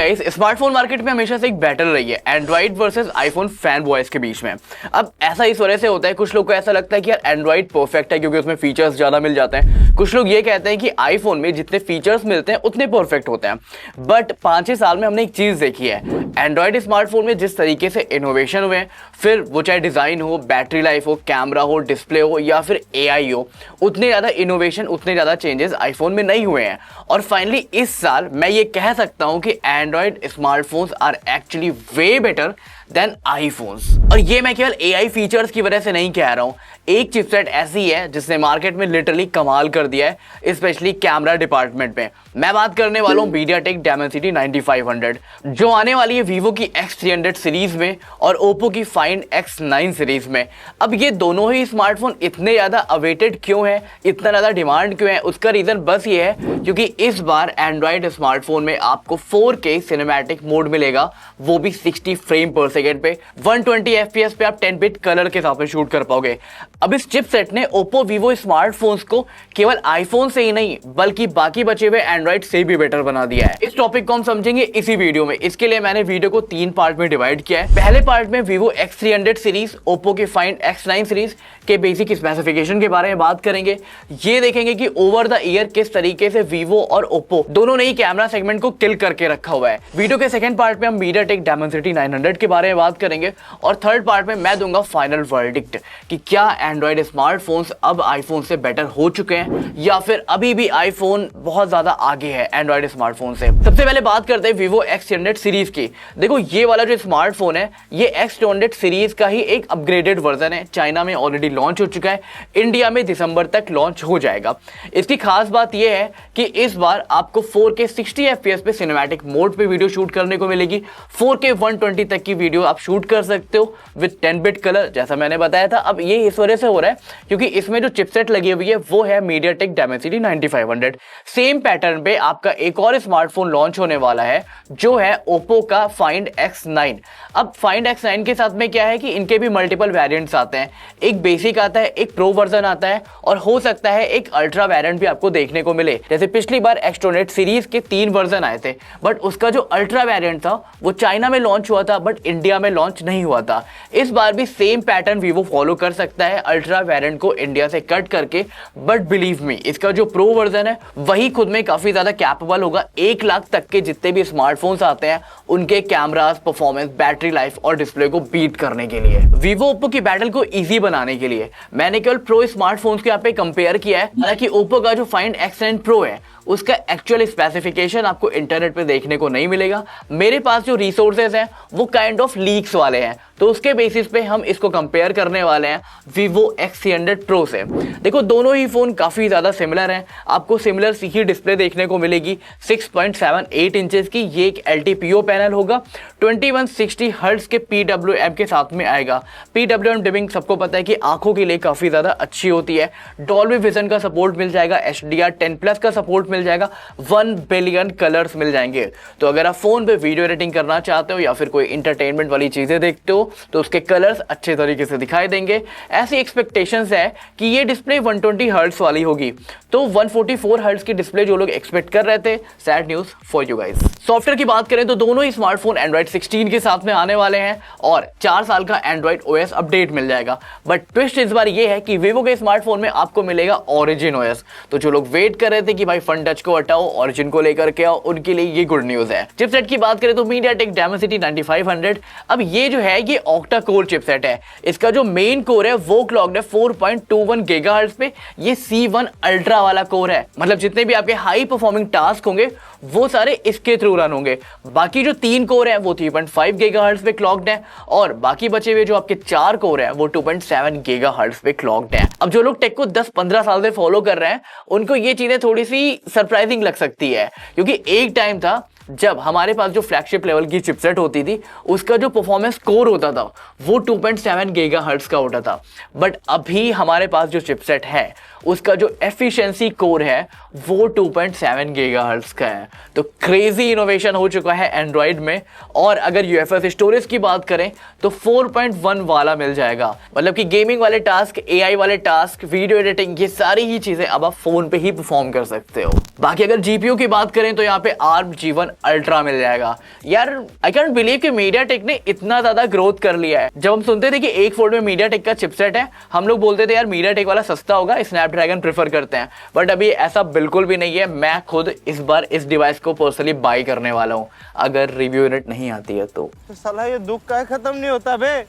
Guys, smartphone market में हमेशा से एक बैटल रही है Android versus iPhone fan boys के बीच में। अब ऐसा इस वजह से होता है, कुछ लोग को ऐसा लगता है कि यार एंड्रॉइड परफेक्ट है क्योंकि उसमें फीचर्स ज्यादा मिल जाते हैं। कुछ लोग ये कहते हैं कि आईफोन में जितने फीचर्स मिलते हैं उतने परफेक्ट होते हैं। बट 5-6 साल में हमने एक चीज देखी है, एंड्रॉइड स्मार्टफोन में जिस तरीके से इनोवेशन हुए, फिर वो चाहे डिजाइन हो, बैटरी लाइफ हो, कैमरा हो, डिस्प्ले हो या फिर एआई हो, उतने ज्यादा इनोवेशन, उतने ज्यादा चेंजेस आईफोन में नहीं हुए हैं। और फाइनली इस साल मैं ये कह सकता हूं कि android smartphones are actually way better than iPhones. और ये मैं केवल एआई फीचर्स की वजह से नहीं कह रहा हूं, एक चिपसेट ऐसी है जिसने मार्केट में लिटरली कमाल कर दिया है, स्पेशली कैमरा डिपार्टमेंट में। मैं बात करने वाला हूं मीडियाटेक डायमेंसिटी 9500, जो आने वाली है वीवो की X300 सीरीज में और ओप्पो की फाइंड X9 सीरीज में। अब ये दोनों ही स्मार्टफोन इतने ज्यादा अवेटेड क्यों है, इतना ज्यादा डिमांड क्यों है, उसका रीजन बस ये है क्योंकि इस बार एंड्रॉइड स्मार्टफोन में आपको 4K सिनेमैटिक मोड मिलेगा, वो भी 60 फ्रेम पर सेकेंड पे, 120 FPS पे आप 10 बिट कलर के साथ में शूट कर पाओगे। अब इस चिपसेट ने ओप्पो वीवो स्मार्टफोन्स को केवल आईफोन से ही नहीं बल्कि बाकी बचे हुए एंड्रॉइड से भी बेटर बना दिया है। इस टॉपिक को हम समझेंगे इसी वीडियो में। इसके लिए मैंने वीडियो को 3 पार्ट में डिवाइड किया है। पहले पार्ट में वीवो X300 सीरीज, ओप्पो की फाइंड X9 सीरीज के बेसिक स्पेसिफिकेशन के बारे में बात करेंगे। ये देखेंगे कि ओवर द ईयर किस तरीके से वीवो और ओप्पो दोनों ने ही कैमरा सेगमेंट को किल करके रखा हुआ है। वीडियो के सेकंड पार्ट में हम मीडियाटेक डायमेंसिटी 900 के बारे में बात करेंगे और थर्ड पार्ट में मैं दूंगा फाइनल वर्डिक्ट कि क्या एंड्रॉइड स्मार्टफोन्स अब आईफोन से बेटर हो चुके हैं या फिर अभी भी आईफोन बहुत ज्यादा आगे है एंड्रॉइड स्मार्टफोन से। सबसे पहले बात करते हैं वीवो X300 सीरीज की। देखो, ये वाला जो स्मार्टफोन है ये X200 सीरीज का ही एक अपग्रेडेड वर्जन है। चाइना में ऑलरेडी लॉन्च हो चुका है, इंडिया में दिसंबर तक लॉन्च हो जाएगा। इसकी खास बात यह है कि इस बार आपको 4K 60 FPS पे सिनेमैटिक मोड पे वीडियो शूट करने को मिलेगी। 4K 120 तक की वीडियो आप शूट कर सकते हो विद 10 बिट कलर, जैसा मैंने बताया था। अब ये इस वजह से हो रहा है क्योंकि इसमें जो चिपसेट लगी हुई है वो है मीडियाटेक डायमेंसिटी 9500। सेम पैटर्न पे आपका एक और स्मार्टफोन लॉन्च होने वाला है जो है ओप्पो का फाइंड X9। अब फाइंड X9 के साथ में क्या है कि इनके भी मल्टीपल वेरिएंट्स आते हैं, एक बेसिक आता है, एक प्रो वर्जन आता है और हो सकता है एक अल्ट्रा वेरिएंट भी आपको देखने को मिले। जैसे पिछली बार X200 सीरीज के 3 वर्जन आए थे, बट उसका जो अल्ट्रा वेरिएंट था वो चाइना में लॉन्च हुआ था बट इंडिया में लॉन्च नहीं हुआ था। इस बार भी सेम पैटर्न वीवो फॉलो कर सकता है, अल्ट्रा वेरिएंट को इंडिया से कट करके। बट बिलीव मी, इसका जो प्रो वर्जन है वही खुद में काफी ज्यादा कैपेबल होगा। 1 लाख तक के जितने भी स्मार्टफोन्स आते हैं उनके कैमरास, परफॉर्मेंस, बैटरी लाइफ और डिस्प्ले को बीट करने के लिए, वीवो ओप्पो की बैटल को इजी बनाने के लिए मैंने केवल प्रो स्मार्टफोन्स के यहाँ पे कंपेयर किया है। हालांकि ओप्पो का जो फाइंड X9 प्रो है उसका एक्चुअल स्पेसिफिकेशन आपको इंटरनेट पे देखने को नहीं मिलेगा। मेरे पास जो रिसोर्सेज हैं वो काइंड ऑफ लीक्स वाले हैं, तो उसके बेसिस पे हम इसको कंपेयर करने वाले हैं वीवो X300 प्रो से। देखो, दोनों ही फोन काफी ज्यादा सिमिलर हैं, आपको सिमिलर सी ही डिस्प्ले देखने को मिलेगी 6.78 इंचेस की। ये एक LTPO पैनल होगा, 2160 हर्ट्ज के PWM के साथ में आएगा। PWM डिमिंग सबको पता है कि आंखों के लिए काफी ज्यादा अच्छी होती है। डॉल्बी विजन का सपोर्ट मिल जाएगा, HDR10+ का सपोर्ट मिल जाएगा, 1 बिलियन कलर्स मिल जाएंगे। तो अगर आप फोन पे वीडियो एडिटिंग करना चाहते हो या फिर कोई इंटरटेनमेंट वाली चीजें देखते हो तो उसके कलर्स अच्छे तरीके से दिखाई देंगे। ऐसी एक्सपेक्टेशंस है कि ये डिस्प्ले 120 हर्ट्ज वाली होगी, तो 144 हर्ट्ज की डिस्प्ले जो लोग एक्सपेक्ट कर रहे थे, sad news for you guys. Software की बात करें तो दोनों ही स्मार्टफोन एंड्रॉइड 16 के साथ में आने वाले हैं और 4 साल का एंड्रॉइड OS अपडेट मिल जाएगा। बट ट्विस्ट इस बार ये है कि वीवो के स्मार्टफोन में आपको मिलेगा ओरिजिन OS। तो जो लोग वेट कर रहे थे कि भाई फन टच को हटाओ, ओरिजिन को लेकर के आओ, उनके लिए ये गुड न्यूज है। चिपसेट की बात करें तो मीडियाटेक डायमेंसिटी 9500। अब ये जो है ये ऑक्टा कोर चिपसेट है। इसका जो मेन कोर है वो क्लॉक्ड है 4.21 गीगाहर्ट्ज पे। ये C1 अल्ट्रा वाला कोर है, मतलब जितने भी आपके हाई परफॉर्मिंग टास्क होंगे वो सारे इसके थ्रू रन होंगे। बाकी जो 3 कोर है वो 3.5 गीगाहर्ट्ज पे क्लॉक्ड है और बाकी बचे हुए जो आपके 4 कोर है वो 2.7 गीगाहर्ट्ज पे क्लॉक्ड है। अब जो लोग टेक को 10-15 साल से फॉलो कर रहे हैं उनको ये चीजें थोड़ी सी सरप्राइजिंग लग सकती है, क्योंकि एक टाइम था जब हमारे पास जो फ्लैगशिप लेवल की चिपसेट होती थी उसका जो परफॉर्मेंस कोर होता था वो 2.7 गीगाहर्ट्ज का होता था। बट अभी हमारे पास जो चिपसेट है उसका जो एफिशिएंसी कोर है वो 2.7 गीगाहर्ट्ज का है। तो क्रेजी इनोवेशन हो चुका है एंड्रॉइड में। और अगर UFS स्टोरेज की बात करें तो 4.1 वाला मिल जाएगा, मतलब कि गेमिंग वाले टास्क, AI वाले टास्क, वीडियो एडिटिंग, ये सारी ही चीजें अब आप फोन पे ही परफॉर्म कर सकते हो। बाकी अगर GPU की बात करें तो यहाँ पे ARM G1 अल्ट्रा मिल जाएगा। यार आई कैंट बिलीव कि मीडियाटेक ने इतना ज्यादा ग्रोथ कर लिया है। जब हम सुनते थे कि एक फोन में मीडियाटेक का चिपसेट है, हम लोग बोलते थे यार मीडियाटेक वाला सस्ता होगा, स्नैपड्रैगन प्रेफर करते हैं, बट अभी ऐसा बिल्कुल भी नहीं है। मैं खुद इस बार इस डिवाइस को पर्सनली बाय करने वाला हूँ, अगर रिव्यू यूनिट नहीं आती है तो। साला ये दुख का खत्म नहीं होता बे।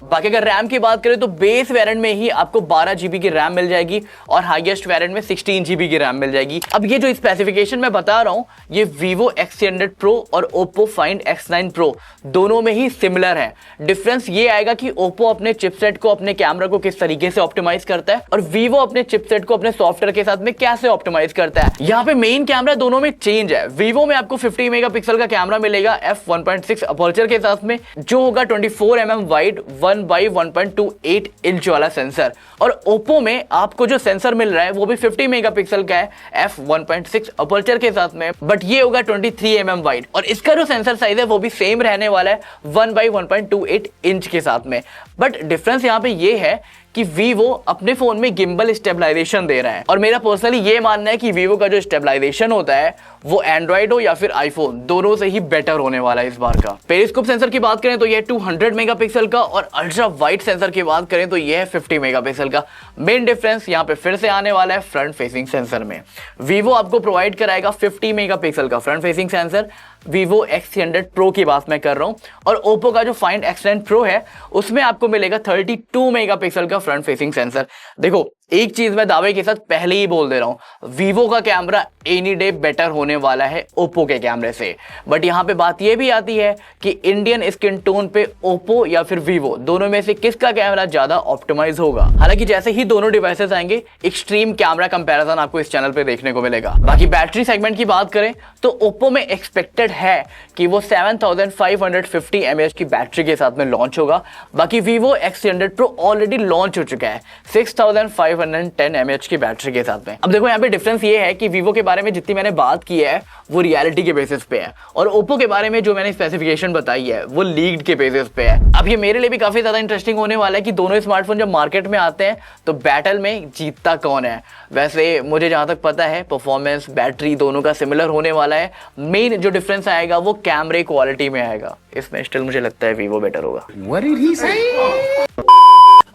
बाकी अगर रैम की बात करें तो बेस वेरिएंट में ही आपको 12 GB की रैम मिल जाएगी और हाईएस्ट वेरिएंट में 16 GB की रैम मिल जाएगी। अब ये जो स्पेसिफिकेशन मैं बता रहा हूं, ये Vivo X300 Pro और Oppo Find X9 Pro दोनों में ही सिमिलर है। डिफरेंस ये आएगा कि Oppo अपने चिपसेट को, अपने कैमरा को किस तरीके से ऑप्टिमाइज करता है और Vivo अपने चिपसेट को अपने सॉफ्टवेयर के साथ में कैसे ऑप्टिमाइज करता है। यहाँ पे मेन कैमरा दोनों में चेंज है। Vivo में आपको 50 मेगापिक्सल का कैमरा मिलेगा f1.6 अपर्चर के साथ में, जो होगा 24mm वाइड 1/1.28 इंच वाला सेंसर, और Oppo में आपको जो सेंसर मिल रहा है वो भी 50 मेगापिक्सल का है f1.6 अपर्चर के साथ में, बट ये होगा 23mm वाइड, और इसका जो सेंसर साइज है वो भी सेम रहने वाला है 1/1.28 इंच के साथ में। बट डिफरेंस यहाँ पे ये है कि Vivo अपने फोन में गिम्बल स्टेबलाइजेशन दे रहा है, और मेरा पर्सनली ये मानना है कि Vivo का जो स्टेबलाइजेशन होता है वो एंड्रॉइड हो या फिर आईफोन, दोनों से ही बेटर होने वाला है इस बार का। पेरिस्कोप सेंसर की बात करें तो ये 200 मेगापिक्सल का, और अल्ट्रा वाइड सेंसर की बात करें तो ये है 50 मेगापिक्सल का। मेन डिफरेंस यहाँ पे फिर से आने वाला है फ्रंट फेसिंग सेंसर में। Vivo आपको प्रोवाइड कराएगा 50 मेगापिक्सल का front facing sensor, Vivo X300 Pro की बात मैं कर रहा हूं, और Oppo का जो Find X9 Pro है उसमें आपको मिलेगा 32 मेगापिक्सल का फ्रंट फेसिंग सेंसर। देखो एक चीज मैं दावे के साथ पहले ही बोल दे रहा हूं, Vivo का कैमरा एनी डे बेटर होने वाला है Oppo के कैमरे से, बट यहाँ पे बात ये भी आती है कि इंडियन स्किन टोन पे Oppo या फिर Vivo दोनों में से किसका कैमरा ज्यादा ऑप्टिमाइज होगा। हालांकि जैसे ही दोनों डिवाइसेस आएंगे एक्सट्रीम कैमरा कंपैरिजन आपको इस चैनल पे देखने को मिलेगा। बाकी बैटरी सेगमेंट की बात करें तो Oppo में एक्सपेक्टेड है कि वो 7550 mAh की बैटरी के साथ में लॉन्च होगा। बाकी Vivo X300 Pro already launch हो चुका है 6510 mAh की बैटरी के साथ में। अब देखो यहाँ पे डिफरेंस ये है कि Vivo के बारे में जितनी मैंने बात की है वो रियलिटी के बेसिस पे है, और Oppo के बारे में जो मैंने स्पेसिफिकेशन बताई है वो लीक्ड के बेसिस पे है। अब ये मेरे लिए भी काफी ज्यादा इंटरेस्टिंग होने वाला है कि दोनों स्मार्टफोन जब मार्केट में आते हैं तो बैटल में जीतता कौन है। वैसे मुझे जहां तक पता है परफॉर्मेंस, बैटरी दोनों का सिमिलर होने वाला है। मेन जो डिफरेंस आएगा वो कैमरे क्वालिटी में आएगा, इसमें स्टिल मुझे लगता है Vivo बेटर होगा। What did he say?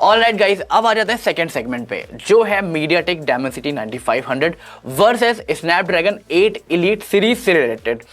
Alright guys, अब आ जाते हैं सेकंड सेगमेंट पे, जो है MediaTek Dimensity 9500 versus Snapdragon 8 Elite series से रिलेटेड।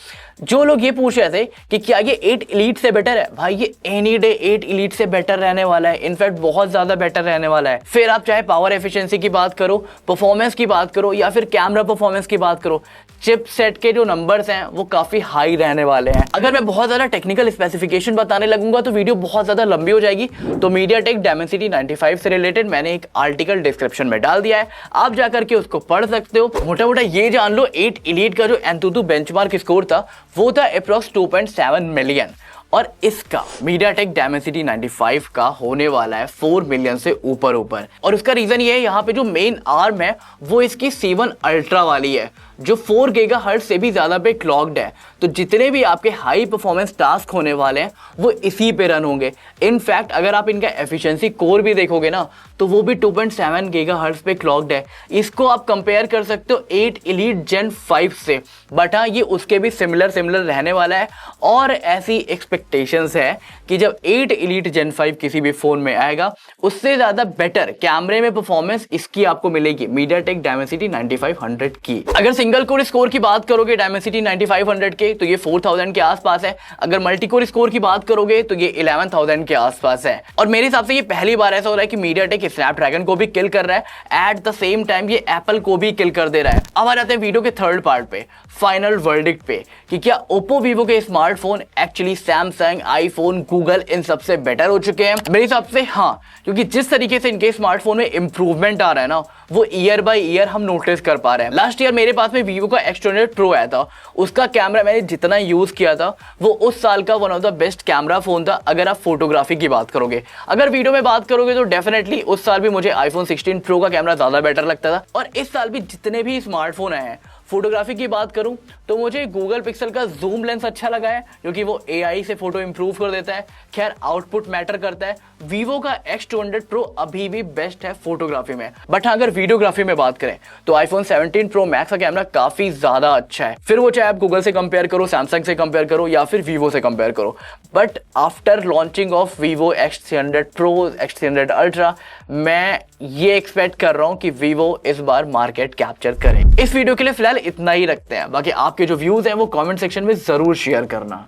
जो लोग ये पूछ रहे थे कि क्या ये 8 Elite से बेटर है, भाई ये एनी डे 8 Elite से बेटर रहने वाला है, इनफैक्ट बहुत ज्यादा बेटर रहने वाला है। फिर आप चाहे पावर एफिशिएंसी की बात करो, परफॉर्मेंस की बात करो या फिर कैमरा परफॉर्मेंस की बात करो, चिप सेट के जो नंबर्स हैं वो काफी हाई रहने वाले हैं। अगर मैं बहुत ज्यादा टेक्निकल स्पेसिफिकेशन बताने लगूंगा तो वीडियो बहुत ज्यादा लंबी हो जाएगी, तो MediaTek Dimensity 95 से रिलेटेड मैंने एक आर्टिकल डिस्क्रिप्शन में डाल दिया है, आप जाकर के उसको पढ़ सकते हो। मोटा मोटा ये जान लो 8 Elite का जो Antutu बेंचमार्क स्कोर था वो था अप्रॉक्स 2.7 मिलियन, और इसका MediaTek Dimensity 95 का होने वाला है 4 मिलियन से ऊपर। और उसका रीजन ये है, यहाँ पे जो मेन आर्म है वो इसकी C1 अल्ट्रा वाली है जो 4 गीगाहर्ट्ज से भी ज्यादा पे क्लॉक्ड है, तो जितने भी आपके हाई परफॉर्मेंस टास्क होने वाले हैं वो इसी पे रन होंगे। इनफैक्ट अगर आप इनका एफिशिएंसी कोर भी देखोगे ना तो वो भी 2.7 गीगाहर्ट्ज पे क्लॉक्ड है। इसको आप कंपेयर कर सकते हो 8 Elite Gen 5 से, बट हाँ ये उसके भी सिमिलर रहने वाला है। और ऐसी एक्सपेक्टेशंस है कि जब 8 Elite Gen 5 किसी भी फोन में आएगा उससे ज्यादा बेटर कैमरे में परफॉर्मेंस इसकी आपको मिलेगी MediaTek Dimensity 9500 की। अगर सिंगल कोर स्कोर की बात करोगे Dimensity 9500 के तो ये 4000 के आसपास है, अगर मल्टी कोर स्कोर की बात करोगे तो ये 11000 के आसपास है। और मेरे हिसाब से ये पहली बार ऐसा हो रहा है कि MediaTek स्नैपड्रैगन को भी किल कर रहा है, एट द सेम टाइम ये एप्पल को भी किल कर दे रहा है। अब आ जाते हैं वीडियो के थर्ड पार्ट पे, फाइनल वर्डिक्ट पे, कि क्या Oppo Vivo के smartphone actually Samsung, iPhone, Google इन सबसे बेटर हो चुके हैं। मेरे हिसाब से हाँ, क्योंकि जिस तरीके से इनके स्मार्टफोन में इंप्रूवमेंट आ रहा है ना वो ईयर बाय ईयर हम नोटिस कर पा रहे हैं। लास्ट ईयर मेरे पास में Vivo का X200 Pro आया था, उसका कैमरा मैंने जितना यूज किया था वो उस साल का one of the best camera phone था अगर आप फोटोग्राफी की बात करोगे। अगर वीडियो में बात करोगे तो डेफिनेटली उस साल भी मुझे iPhone 16 Pro का कैमरा ज्यादा बेटर लगता था। और इस साल भी जितने भी स्मार्टफोन आए हैं फोटोग्राफी की बात करूं तो मुझे गूगल पिक्सल का जूम लेंस अच्छा लगा है क्योंकि वो AI से फोटो इंप्रूव कर देता है। खैर आउटपुट मैटर करता है। वीवो का X200 Pro अभी भी बेस्ट है फोटोग्राफी में। बट हाँ, अगर वीडियोग्राफी में बात करें तो iPhone 17 Pro Max का कैमरा काफी ज्यादा अच्छा है। फिर वो चाहे आप गूगल से कंपेयर करो, सैमसंग से कंपेयर करो या फिर वीवो से कंपेयर करो। But after launching of Vivo X300 Pro, X300 Ultra, मैं ये एक्सपेक्ट कर रहा हूं कि वीवो इस बार मार्केट कैप्चर करे। इस वीडियो के लिए फिलहाल इतना ही रखते हैं। बाकी आपके जो व्यूज हैं वो कमेंट सेक्शन में जरूर शेयर करना।